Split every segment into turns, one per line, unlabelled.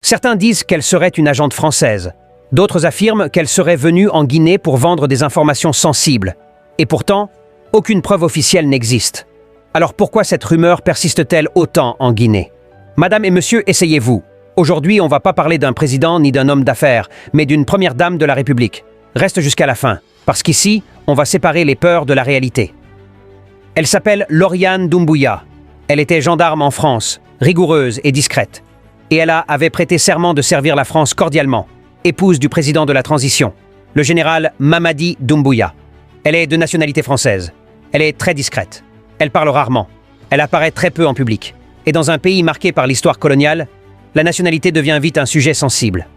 Certains disent qu'elle serait une agente française. D'autres affirment qu'elle serait venue en Guinée pour vendre des informations sensibles. Et pourtant, aucune preuve officielle n'existe. Alors pourquoi cette rumeur persiste-t-elle autant en Guinée? Madame et monsieur, essayez-vous. Aujourd'hui, on va pas parler d'un président ni d'un homme d'affaires, mais d'une première dame de la République. Reste jusqu'à la fin, parce qu'ici, on va séparer les peurs de la réalité. Elle s'appelle Lauriane Doumbouya. Elle était gendarme en France, rigoureuse et discrète. Et elle avait prêté serment de servir la France cordialement, épouse du président de la transition, le général Mamadi Doumbouya. Elle est de nationalité française. Elle est très discrète. Elle parle rarement. Elle apparaît très peu en public. Et dans un pays marqué par l'histoire coloniale, la nationalité devient vite un sujet sensible.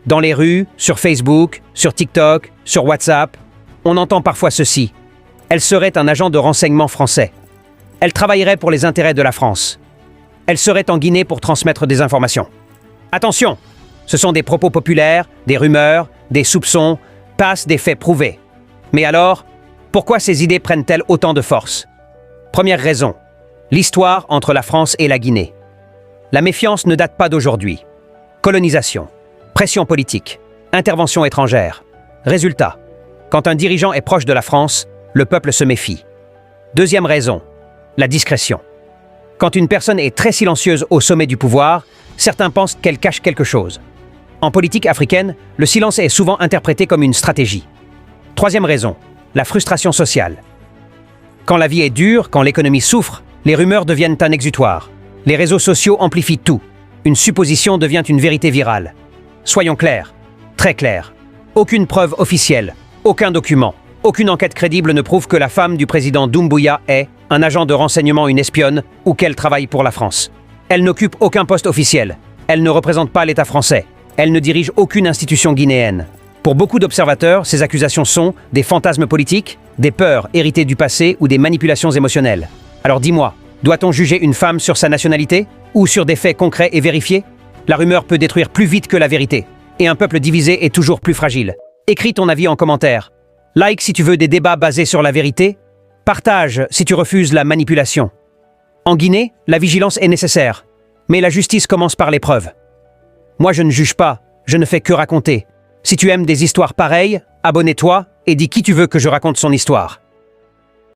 Dans les rues, sur Facebook, sur TikTok, sur WhatsApp, on entend parfois ceci. Elle serait un agent de renseignement français. Elle travaillerait pour les intérêts de la France. Elle serait en Guinée pour transmettre des informations. Attention! Ce sont des propos populaires, des rumeurs, des soupçons, passent des faits prouvés. Mais alors, pourquoi ces idées prennent-elles autant de force? Première raison, l'histoire entre la France et la Guinée. La méfiance ne date pas d'aujourd'hui. Colonisation, pression politique, intervention étrangère. Résultat, quand un dirigeant est proche de la France, le peuple se méfie. Deuxième raison, la discrétion. Quand une personne est très silencieuse au sommet du pouvoir, certains pensent qu'elle cache quelque chose. En politique africaine, le silence est souvent interprété comme une stratégie. Troisième raison, la frustration sociale. Quand la vie est dure, quand l'économie souffre, les rumeurs deviennent un exutoire. Les réseaux sociaux amplifient tout. Une supposition devient une vérité virale. Soyons clairs, très clairs. Aucune preuve officielle, aucun document, aucune enquête crédible ne prouve que la femme du président Doumbouya est un agent de renseignement, une espionne, ou qu'elle travaille pour la France. Elle n'occupe aucun poste officiel. Elle ne représente pas l'État français. Elle ne dirige aucune institution guinéenne. Pour beaucoup d'observateurs, ces accusations sont des fantasmes politiques, des peurs héritées du passé ou des manipulations émotionnelles. Alors dis-moi, doit-on juger une femme sur sa nationalité ou sur des faits concrets et vérifiés? La rumeur peut détruire plus vite que la vérité. Et un peuple divisé est toujours plus fragile. Écris ton avis en commentaire. Like si tu veux des débats basés sur la vérité. Partage si tu refuses la manipulation. En Guinée, la vigilance est nécessaire. Mais la justice commence par les preuves. Moi, je ne juge pas, je ne fais que raconter. Si tu aimes des histoires pareilles, abonne-toi et dis qui tu veux que je raconte son histoire.